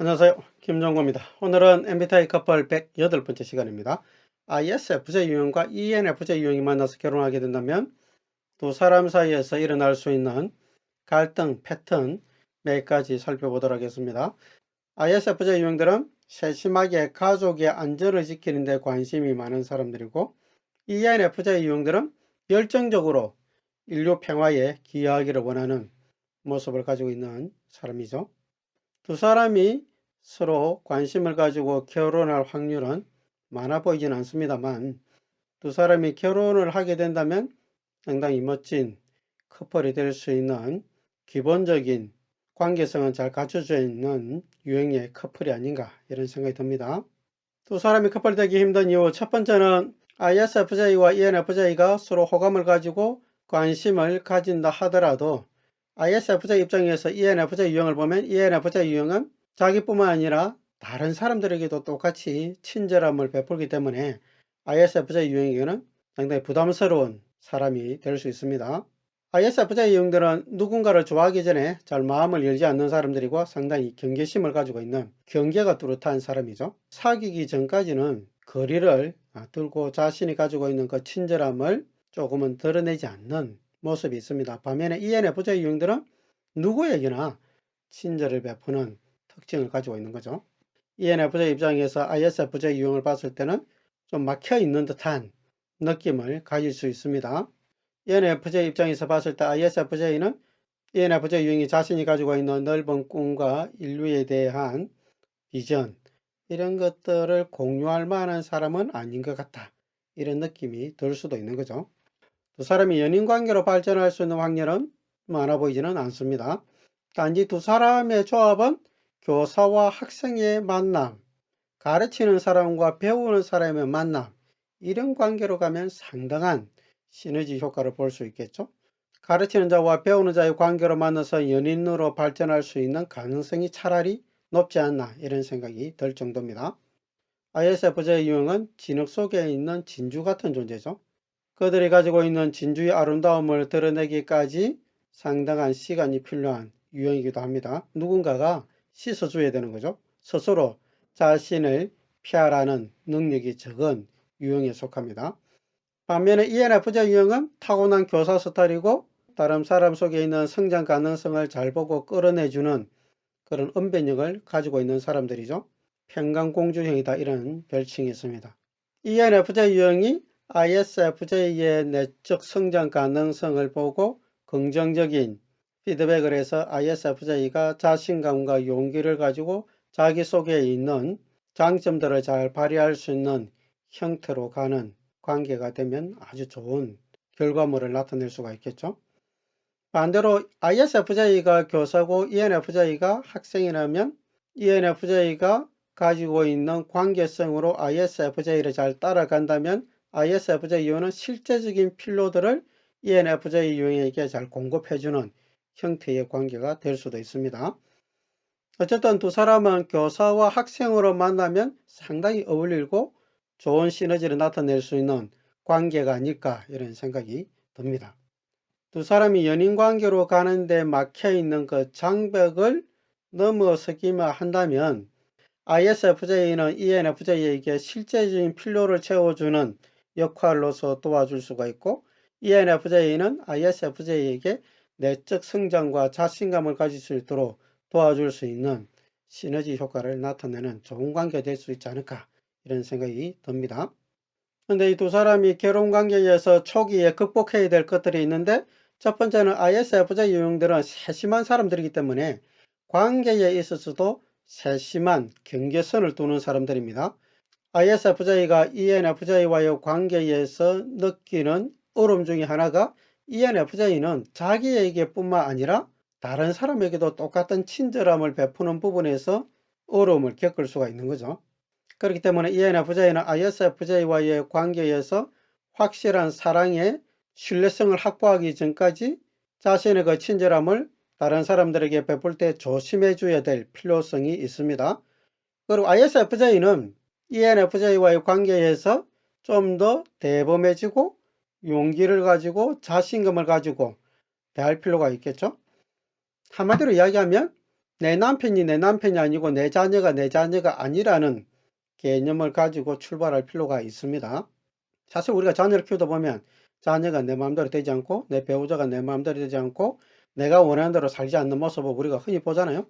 안녕하세요. 김종구입니다. 오늘은 MBTI 커플 108번째 시간입니다. ISFJ 유형과 ENFJ 유형이 만나서 결혼하게 된다면 두 사람 사이에서 일어날 수 있는 갈등 패턴 몇 가지 살펴보도록 하겠습니다. ISFJ 유형들은 세심하게 가족의 안전을 지키는 데 관심이 많은 사람들이고, ENFJ 유형들은 열정적으로 인류 평화에 기여하기를 원하는 모습을 가지고 있는 사람이죠. 두 사람이 서로 관심을 가지고 결혼할 확률은 많아 보이진 않습니다만, 두 사람이 결혼을 하게 된다면 상당히 멋진 커플이 될 수 있는 기본적인 관계성은 잘 갖춰져 있는 유형의 커플이 아닌가, 이런 생각이 듭니다. 두 사람이 커플이 되기 힘든 이유, 첫 번째는 ISFJ와 ENFJ가 서로 호감을 가지고 관심을 가진다 하더라도 ISFJ 입장에서 ENFJ 유형을 보면 ENFJ 유형은 자기뿐만 아니라 다른 사람들에게도 똑같이 친절함을 베풀기 때문에 ISFJ 유형에게는 상당히 부담스러운 사람이 될 수 있습니다. ISFJ 유형들은 누군가를 좋아하기 전에 잘 마음을 열지 않는 사람들이고, 상당히 경계심을 가지고 있는 경계가 뚜렷한 사람이죠. 사귀기 전까지는 거리를 두고 자신이 가지고 있는 그 친절함을 조금은 드러내지 않는 모습이 있습니다. 반면에 ENFJ 유형들은 누구에게나 친절을 베푸는 특징을 가지고 있는 거죠. ENFJ 입장에서 ISFJ 유형을 봤을 때는 좀 막혀 있는 듯한 느낌을 가질 수 있습니다. ENFJ 입장에서 봤을 때 ISFJ는 ENFJ 유형이 자신이 가지고 있는 넓은 꿈과 인류에 대한 비전, 이런 것들을 공유할 만한 사람은 아닌 것 같다, 이런 느낌이 들 수도 있는 거죠. 두 사람이 연인 관계로 발전할 수 있는 확률은 많아 보이지는 않습니다. 단지 두 사람의 조합은 교사와 학생의 만남, 가르치는 사람과 배우는 사람의 만남, 이런 관계로 가면 상당한 시너지 효과를 볼 수 있겠죠. 가르치는 자와 배우는 자의 관계로 만나서 연인으로 발전할 수 있는 가능성이 차라리 높지 않나, 이런 생각이 들 정도입니다. ISFJ 유형은 진흙 속에 있는 진주 같은 존재죠. 그들이 가지고 있는 진주의 아름다움을 드러내기까지 상당한 시간이 필요한 유형이기도 합니다. 누군가가 씻어줘야 되는 거죠. 스스로 자신을 피하라는 능력이 적은 유형에 속합니다. 반면에 ENFJ 유형은 타고난 교사 스타일이고, 다른 사람 속에 있는 성장 가능성을 잘 보고 끌어내주는 그런 언변력을 가지고 있는 사람들이죠. 평강공주형이다, 이런 별칭이 있습니다. ENFJ 유형이 ISFJ의 내적 성장 가능성을 보고 긍정적인 피드백을 해서 ISFJ가 자신감과 용기를 가지고 자기 속에 있는 장점들을 잘 발휘할 수 있는 형태로 가는 관계가 되면 아주 좋은 결과물을 나타낼 수가 있겠죠. 반대로 ISFJ가 교사고 ENFJ가 학생이라면 ENFJ가 가지고 있는 관계성으로 ISFJ를 잘 따라간다면 ISFJ 유형은 실제적인 필요들을 ENFJ 유형에게 잘 공급해주는 형태의 관계가 될 수도 있습니다. 어쨌든 두 사람은 교사와 학생으로 만나면 상당히 어울리고 좋은 시너지를 나타낼 수 있는 관계가 아닐까, 이런 생각이 듭니다. 두 사람이 연인 관계로 가는데 막혀있는 그 장벽을 넘어서기만 한다면 ISFJ는 ENFJ에게 실제적인 필요를 채워주는 역할로서 도와줄 수가 있고, ENFJ는 ISFJ에게 내적 성장과 자신감을 가질 수 있도록 도와줄 수 있는 시너지 효과를 나타내는 좋은 관계가 될 수 있지 않을까, 이런 생각이 듭니다. 근데 이 두 사람이 결혼 관계에서 초기에 극복해야 될 것들이 있는데, 첫 번째는 ISFJ 유형들은 세심한 사람들이기 때문에 관계에 있어서도 세심한 경계선을 두는 사람들입니다. ISFJ가 ENFJ와의 관계에서 느끼는 어려움 중에 하나가, ENFJ는 자기에게 뿐만 아니라 다른 사람에게도 똑같은 친절함을 베푸는 부분에서 어려움을 겪을 수가 있는 거죠. 그렇기 때문에 ENFJ는 ISFJ와의 관계에서 확실한 사랑의 신뢰성을 확보하기 전까지 자신의 그 친절함을 다른 사람들에게 베풀 때 조심해 줘야 될 필요성이 있습니다. 그리고 ISFJ는 ENFJ와의 관계에서 좀 더 대범해지고 용기를 가지고 자신감을 가지고 대할 필요가 있겠죠. 한마디로 이야기하면 내 남편이 내 남편이 아니고 내 자녀가 내 자녀가 아니라는 개념을 가지고 출발할 필요가 있습니다. 사실 우리가 자녀를 키우다 보면 자녀가 내 마음대로 되지 않고 내 배우자가 내 마음대로 되지 않고 내가 원하는 대로 살지 않는 모습을 우리가 흔히 보잖아요.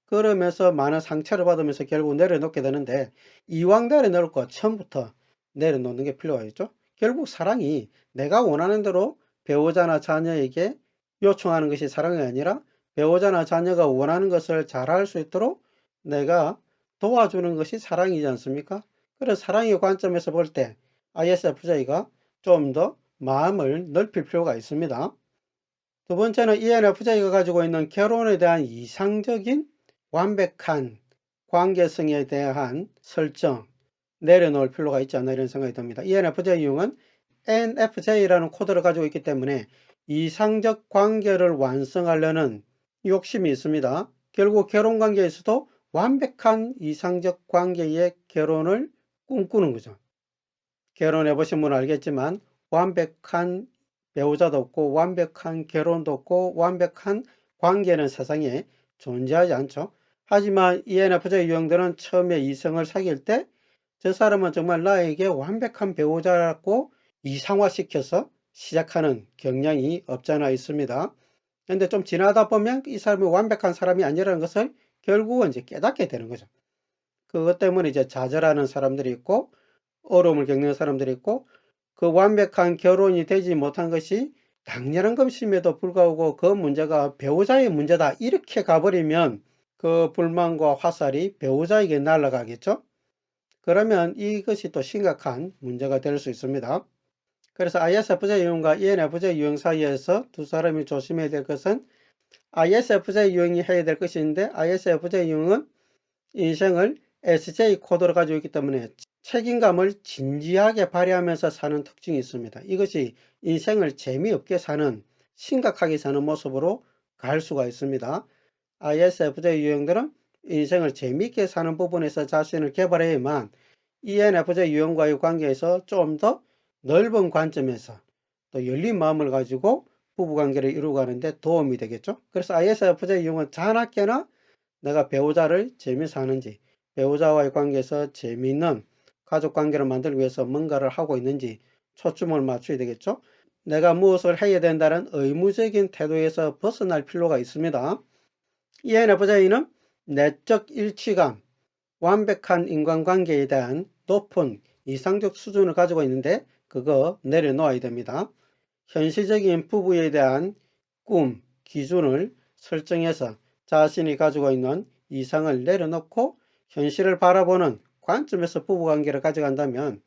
그러면서 많은 상처를 받으면서 결국 내려놓게 되는데, 이왕 내려놓을 거 처음부터 내려놓는 게 필요하겠죠. 결국 사랑이 내가 원하는 대로 배우자나 자녀에게 요청하는 것이 사랑이 아니라 배우자나 자녀가 원하는 것을 잘할 수 있도록 내가 도와주는 것이 사랑이지 않습니까? 그래서 사랑의 관점에서 볼 때 ISFJ가 좀 더 마음을 넓힐 필요가 있습니다. 두 번째는 ENFJ가 가지고 있는 결혼에 대한 이상적인 완벽한 관계성에 대한 설정, 내려놓을 필요가 있지 않나 이런 생각이 듭니다. ENFJ 유형은 NFJ라는 코드를 가지고 있기 때문에 이상적 관계를 완성하려는 욕심이 있습니다. 결국 결혼 관계에서도 완벽한 이상적 관계의 결혼을 꿈꾸는 거죠. 결혼해 보신 분은 알겠지만 완벽한 배우자도 없고 완벽한 결혼도 없고 완벽한 관계는 세상에 존재하지 않죠. 하지만 ENFJ 유형들은 처음에 이성을 사귈 때 저 사람은 정말 나에게 완벽한 배우자라고 이상화시켜서 시작하는 경향이 없잖아 있습니다. 근데 좀 지나다 보면 이 사람이 완벽한 사람이 아니라는 것을 결국은 이제 깨닫게 되는 거죠. 그것 때문에 이제 좌절하는 사람들이 있고 어려움을 겪는 사람들이 있고, 그 완벽한 결혼이 되지 못한 것이 당연한 것임에도 불구하고 그 문제가 배우자의 문제다 이렇게 가버리면 그 불만과 화살이 배우자에게 날아가겠죠. 그러면 이것이 또 심각한 문제가 될 수 있습니다. 그래서 ISFJ 유형과 ENFJ 유형 사이에서 두 사람이 조심해야 될 것은, ISFJ 유형이 해야 될 것이 있는데 ISFJ 유형은 인생을 SJ 코드로 가지고 있기 때문에 책임감을 진지하게 발휘하면서 사는 특징이 있습니다. 이것이 인생을 재미없게 사는, 심각하게 사는 모습으로 갈 수가 있습니다. ISFJ 유형들은 인생을 재미있게 사는 부분에서 자신을 개발해야만 ENFJ 유형과의 관계에서 좀 더 넓은 관점에서 또 열린 마음을 가지고 부부관계를 이루어가는데 도움이 되겠죠. 그래서 ISFJ 유형은 자나깨나 내가 배우자를 재미있어 하는지, 배우자와의 관계에서 재미있는 가족관계를 만들기 위해서 뭔가를 하고 있는지 초점을 맞춰야 되겠죠. 내가 무엇을 해야 된다는 의무적인 태도에서 벗어날 필요가 있습니다. ENFJ는 내적 일치감, 완벽한 인간관계에 대한 높은 이상적 수준을 가지고 있는데 그거 내려놓아야 됩니다. 현실적인 부부에 대한 꿈, 기준을 설정해서 자신이 가지고 있는 이상을 내려놓고 현실을 바라보는 관점에서 부부관계를 가져간다면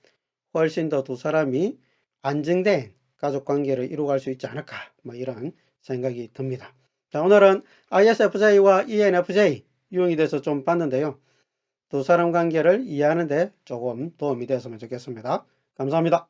훨씬 더 두 사람이 안정된 가족관계를 이루어갈 수 있지 않을까, 뭐 이런 생각이 듭니다. 자, 오늘은 ISFJ와 ENFJ 유형에 대해서 좀 봤는데요. 두 사람 관계를 이해하는 데 조금 도움이 됐으면 좋겠습니다. 감사합니다.